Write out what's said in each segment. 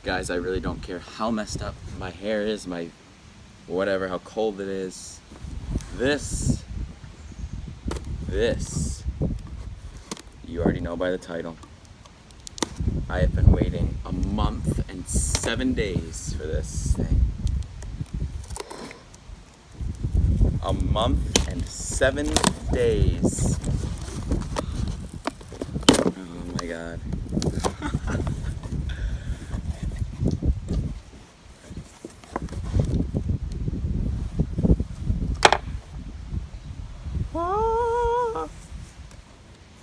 Guys, I really don't care how messed up my hair is, my whatever, how cold it is. This, you already know by the title. I have been waiting a month and 7 days for this thing. A month and 7 days. Oh my god.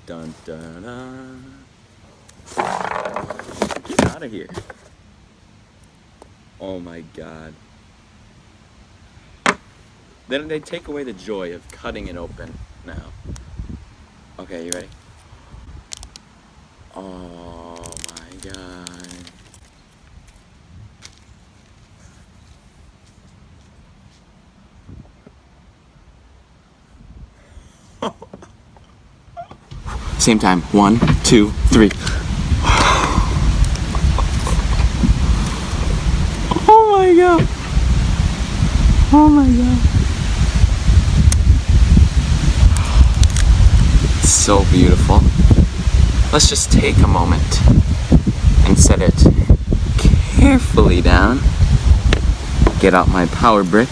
Dun dun dun. Get out of here. Oh my god. Then they take away the joy of cutting it open now. Okay, you ready? Oh my god. Same time. 1, 2, 3. Oh my god. Oh my god. It's so beautiful. Let's just take a moment and set it carefully down. Get out my power brick.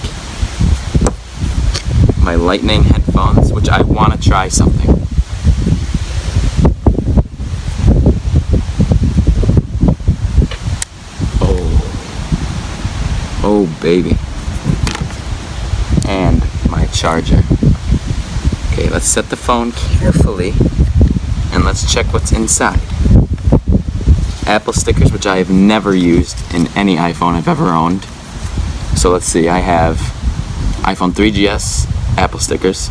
My lightning headphones, which I want to try something. Oh baby. And my charger. Okay, let's set the phone carefully and let's check what's inside. Apple stickers, which I have never used in any iPhone I've ever owned. So let's see, I have iPhone 3GS Apple stickers,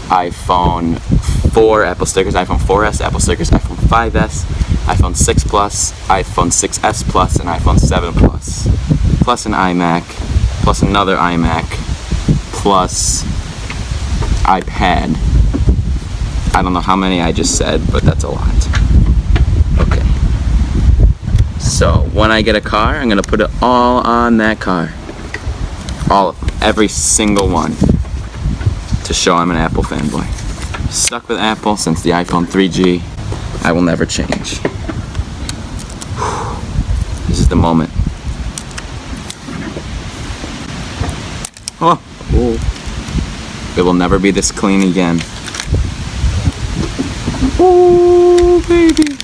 iPhone 4 Apple stickers, iPhone 4S Apple stickers, iPhone 5S, iPhone 6 Plus, iPhone 6S Plus, and iPhone 7 Plus. Plus an iMac, plus another iMac, plus iPad. I don't know how many I just said, but that's a lot. Okay. So, when I get a car, I'm going to put it all on that car. All of them. Every single one. To show I'm an Apple fanboy. Stuck with Apple since the iPhone 3G. I will never change. This is the moment. Oh. It will never be this clean again. Oh, baby.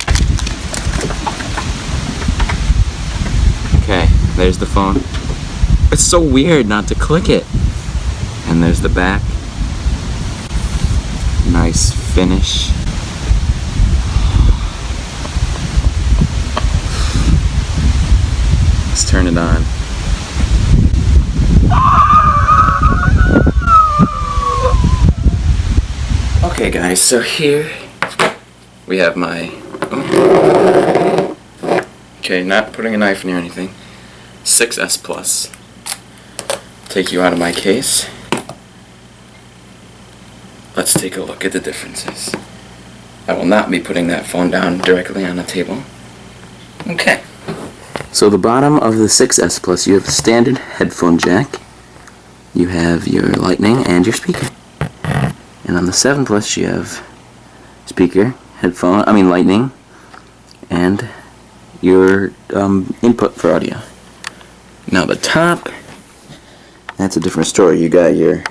Okay, there's the phone. It's so weird not to click it. And there's the back. Nice finish. Let's turn it on. Okay guys, so here we have my, okay, not putting a knife near anything, 6S Plus. Take you out of my case. Let's take a look at the differences. I will not be putting that phone down directly on the table. Okay. So the bottom of the 6S Plus, you have a standard headphone jack. You have your lightning and your speaker. And on the 7 Plus you have speaker, lightning, and your input for audio. Now the top, that's a different story. You got your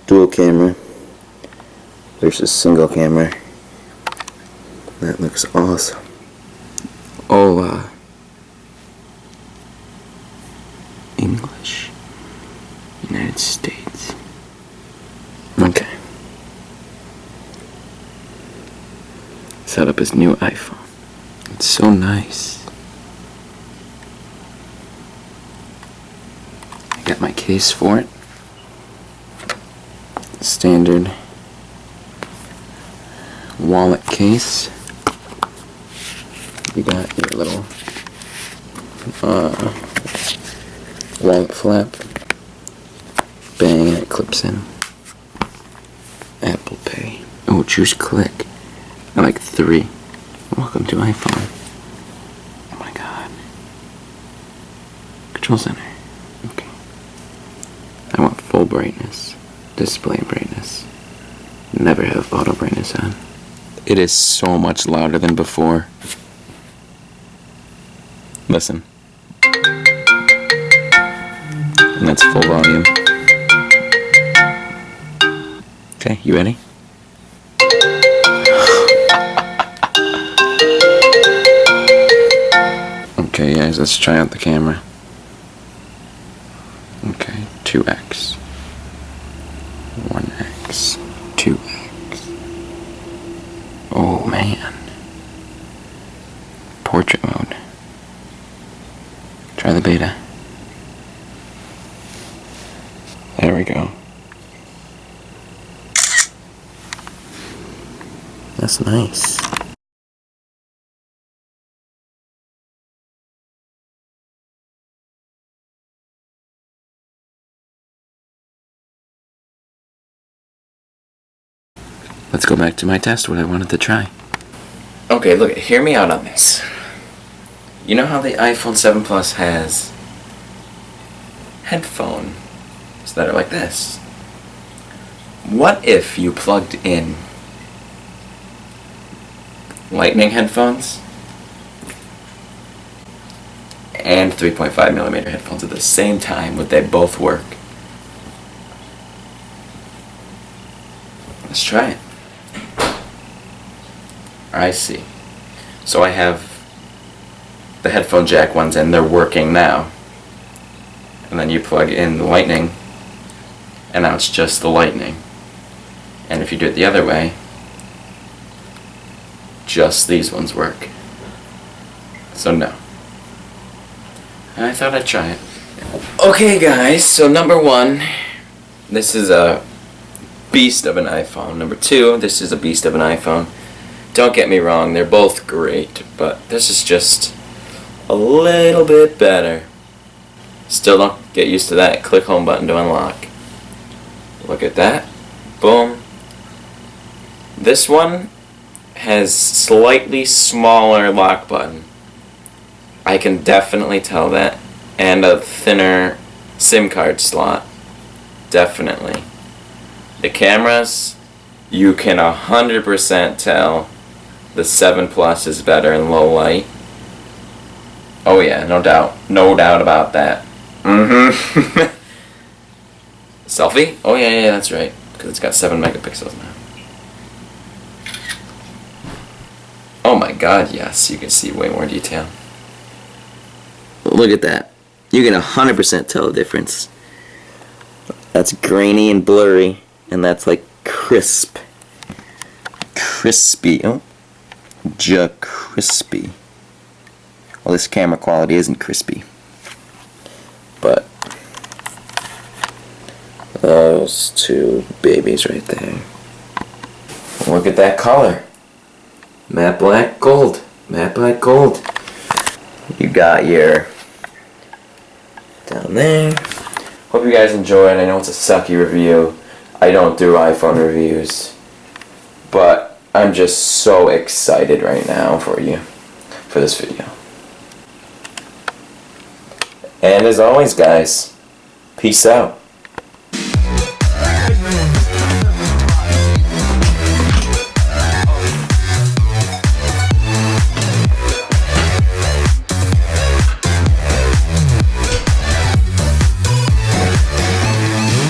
dual camera versus single camera. That looks awesome. Oh, English, United States. Okay. Set up his new iPhone. It's so nice. I got my case for it. Standard wallet case. You got your little wallet flap. Bang, and it clips in. Apple Pay. Oh, choose click. I like 3. Welcome to iPhone. Oh my god. Control center. Okay. I want full brightness. Display brightness. Never have auto brightness on. It is so much louder than before. Listen. And that's full volume. Okay, you ready? Okay, guys, let's try out the camera. Okay, 2x. 1x. 2x. Oh, man. Portrait mode. Try the beta. There we go. That's nice. Let's go back to my test, what I wanted to try. Okay, look, hear me out on this. You know how the iPhone 7 Plus has headphones that are like this? What if you plugged in Lightning headphones and 3.5mm headphones at the same time? Would they both work? Let's try it. I see. So I have the headphone jack ones and they're working now. And then you plug in the Lightning and now it's just the Lightning. And if you do it the other way, just these ones work. So no. I thought I'd try it. Okay guys, so number 1, this is a beast of an iPhone. Number 2, this is a beast of an iPhone. Don't get me wrong, they're both great, but this is just a little bit better. Still don't get used to that click home button to unlock. Look at that. Boom. This one has slightly smaller lock button. I can definitely tell that. And a thinner SIM card slot. Definitely. The cameras, you can 100% tell the 7 Plus is better in low light. Oh yeah, no doubt. No doubt about that. Mm-hmm. Selfie? Oh yeah, that's right. Because it's got 7 megapixels now. Oh my god, yes. You can see way more detail. Look at that. You can 100% tell the difference. That's grainy and blurry. And that's like crisp. Crispy. Oh. Crispy. Well, this camera quality isn't crispy. But those two babies right there. Look at that color. Matte black gold. Matte black gold. You got your down there. Hope you guys enjoyed. I know it's a sucky review. I don't do iPhone reviews. But I'm just so excited right now for you. For this video. And as always guys, peace out.